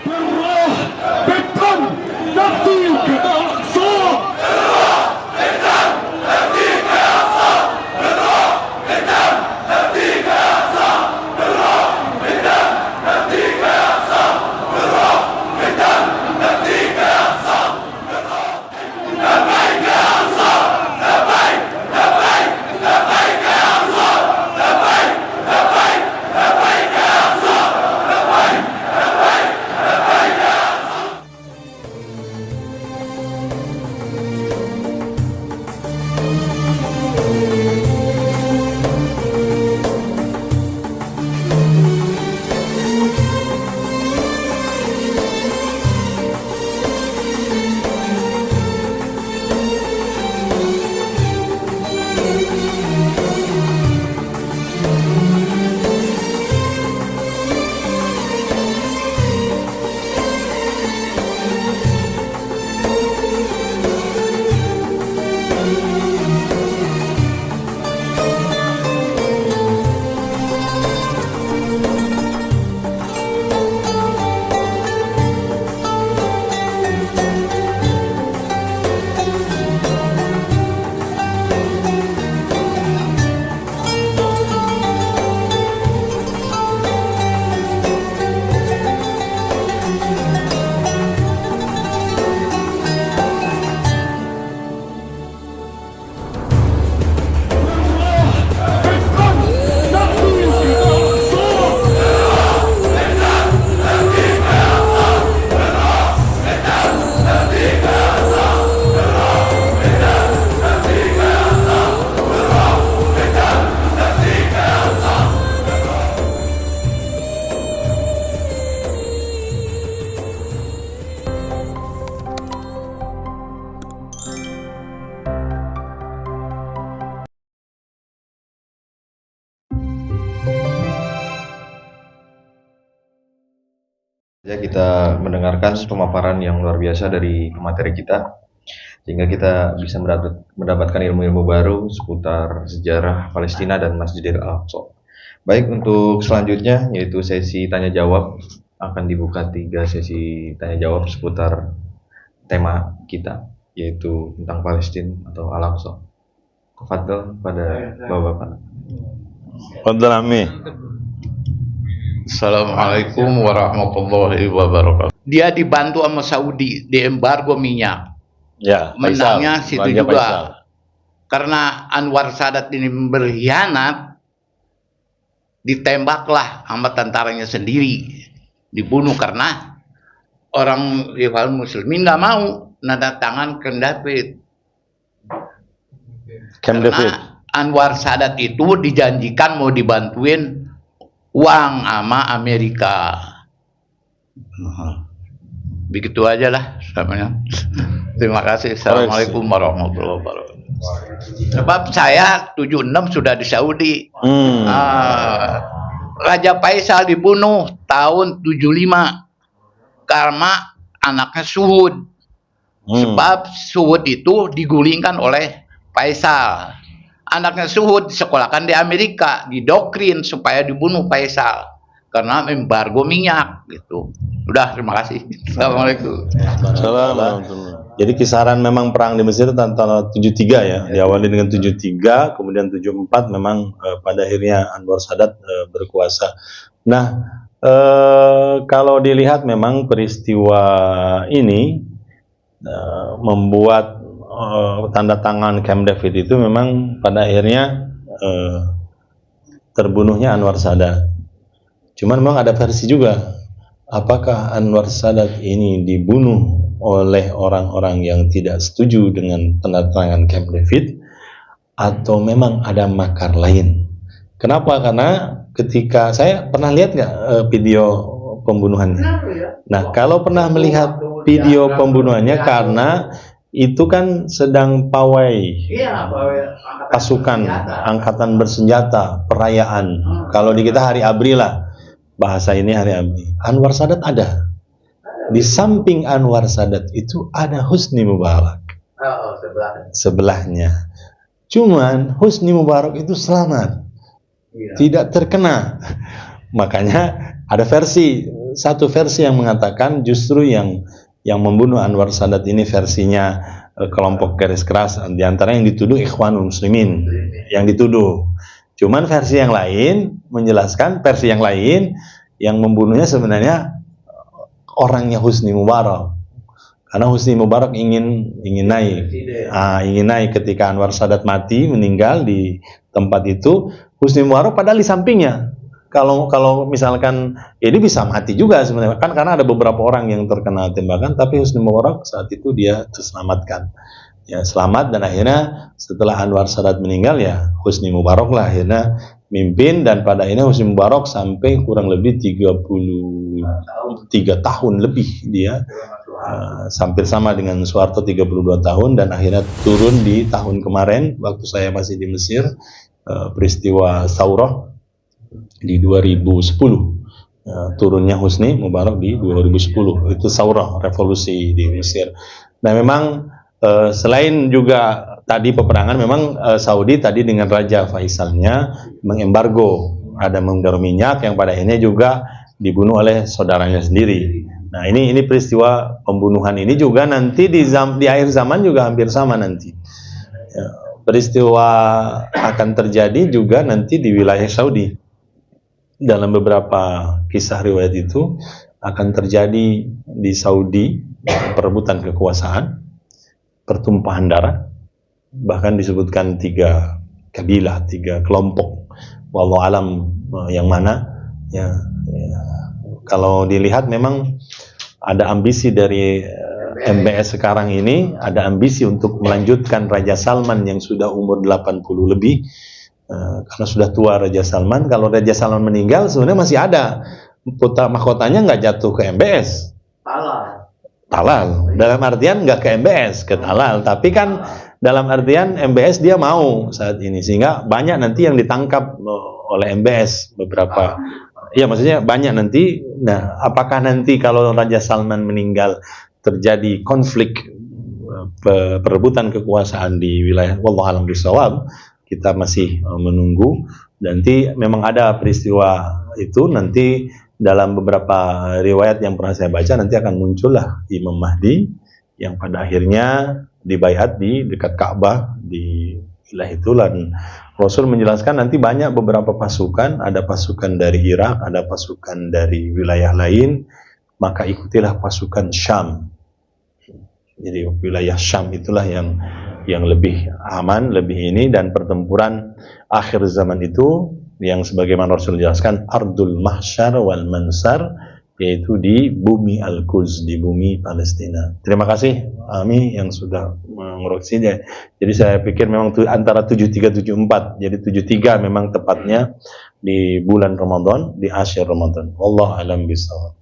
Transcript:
بالروح بالدم نفديك يا أقصى. Ya, kita mendengarkan pemaparan yang luar biasa dari pemateri kita, sehingga kita bisa mendapatkan ilmu-ilmu baru seputar sejarah Palestina dan Masjidil Aqsa. Baik, untuk selanjutnya yaitu sesi tanya jawab, akan dibuka 3 sesi tanya jawab seputar tema kita, yaitu tentang Palestina atau Al-Aqsa. Tafadhol pada Bapak-bapak. Fadhal Ami. Assalamualaikum warahmatullahi wabarakatuh. Dia dibantu sama Saudi di embargo minyak. Ya, Menangnya situ Raja juga. Faisal. Karena Anwar Sadat ini berkhianat, ditembaklah sama tentaranya sendiri, dibunuh karena orang rival muslimin nggak mau nada tangan Camp David. Camp Karena David. Anwar Sadat itu dijanjikan mau dibantuin uang sama Amerika. Begitu aja lah samanya. Terima kasih. Assalamualaikum warahmatullahi wabarakatuh. Sebab saya 76 sudah di Saudi. Raja Faisal dibunuh tahun 75 karena anaknya Suud. Sebab Suud itu digulingkan oleh Faisal. Anaknya Suud disekolahkan di Amerika, didoktrin supaya dibunuh Faisal karena embargo minyak gitu. Udah, terima kasih. Assalamualaikum. Assalamualaikum. Jadi kisaran memang perang di Mesir tahun 73 ya, diawali dengan 73, kemudian 74 memang pada akhirnya Anwar Sadat berkuasa. Nah, kalau dilihat memang peristiwa ini membuat tanda tangan Camp David itu memang pada akhirnya terbunuhnya Anwar Sadat. Cuman memang ada versi juga, apakah Anwar Sadat ini dibunuh oleh orang-orang yang tidak setuju dengan tanda tangan Camp David atau memang ada makar lain. Kenapa? Karena ketika saya pernah lihat nggak video pembunuhannya. Nah, kalau pernah melihat video pembunuhannya, karena itu kan sedang pawai pasukan angkatan bersenjata, perayaan. Kalau di kita hari ABRI lah, bahasa ini hari ABRI. Anwar Sadat ada. Di samping Anwar Sadat itu ada Husni Mubarak. Sebelahnya. Cuman Husni Mubarak itu selamat. Tidak terkena. Makanya ada versi satu versi yang mengatakan justru yang membunuh Anwar Sadat ini versinya kelompok garis keras, di antara yang dituduh Ikhwanul Muslimin yang dituduh. Cuman versi yang lain menjelaskan, versi yang lain yang membunuhnya sebenarnya orangnya Husni Mubarak. Karena Husni Mubarak ingin naik ketika Anwar Sadat mati, meninggal di tempat itu. Husni Mubarak padahal di sampingnya. Kalau misalkan ini bisa mati juga sebenarnya kan, karena ada beberapa orang yang terkena tembakan, tapi Husni Mubarak saat itu dia terselamatkan. Ya, selamat, dan akhirnya setelah Anwar Sadat meninggal ya Husni Mubarak lah akhirnya mimpin, dan pada akhirnya Husni Mubarak sampai kurang lebih 33 tahun lebih dia hampir sama dengan Soeharto 32 tahun, dan akhirnya turun di tahun kemarin waktu saya masih di Mesir, peristiwa Saurah di 2010. Turunnya Husni Mubarak di 2010, itu Saurah, revolusi di Mesir. Nah memang selain juga tadi peperangan, memang Saudi tadi dengan Raja Faisalnya mengembargo, ada mengembargo minyak yang pada akhirnya juga dibunuh oleh saudaranya sendiri. Nah ini peristiwa pembunuhan ini juga nanti di akhir zaman juga hampir sama nanti. Ya, peristiwa akan terjadi juga nanti di wilayah Saudi. Dalam beberapa kisah riwayat itu akan terjadi di Saudi perebutan kekuasaan, pertumpahan darah, bahkan disebutkan 3 kabilah, 3 kelompok. Wallahu alam yang mana ya. Kalau dilihat memang ada ambisi dari MBS sekarang ini, ada ambisi untuk melanjutkan Raja Salman yang sudah umur 80 lebih. Karena sudah tua Raja Salman. Kalau Raja Salman meninggal sebenarnya masih ada mahkotanya, nggak jatuh ke MBS. Talal. Dalam artian nggak ke MBS, ke Talal. Tapi kan dalam artian MBS dia mau saat ini, sehingga banyak nanti yang ditangkap oleh MBS beberapa. Ya maksudnya banyak nanti. Nah apakah nanti kalau Raja Salman meninggal terjadi konflik perebutan kekuasaan di wilayah, wallahu a'lam bishawab, kita masih menunggu. Nanti memang ada peristiwa itu, nanti dalam beberapa riwayat yang pernah saya baca nanti akan muncullah Imam Mahdi yang pada akhirnya dibaiat di dekat Ka'bah di wilayah itu. Dan Rasul menjelaskan nanti banyak beberapa pasukan, ada pasukan dari Irak, ada pasukan dari wilayah lain, maka ikutilah pasukan Syam. Jadi wilayah Syam itulah yang lebih aman, lebih ini, dan pertempuran akhir zaman itu yang sebagaimana Rasul jelaskan Ardul Mahsyar wal Mansar, yaitu di bumi Al-Quds, di bumi Palestina. Terima kasih Ami yang sudah mengoreksinya. Jadi saya pikir memang antara 73-74, jadi 73 memang tepatnya di bulan Ramadan, di akhir Ramadan. Wallahu a'lam bishawab.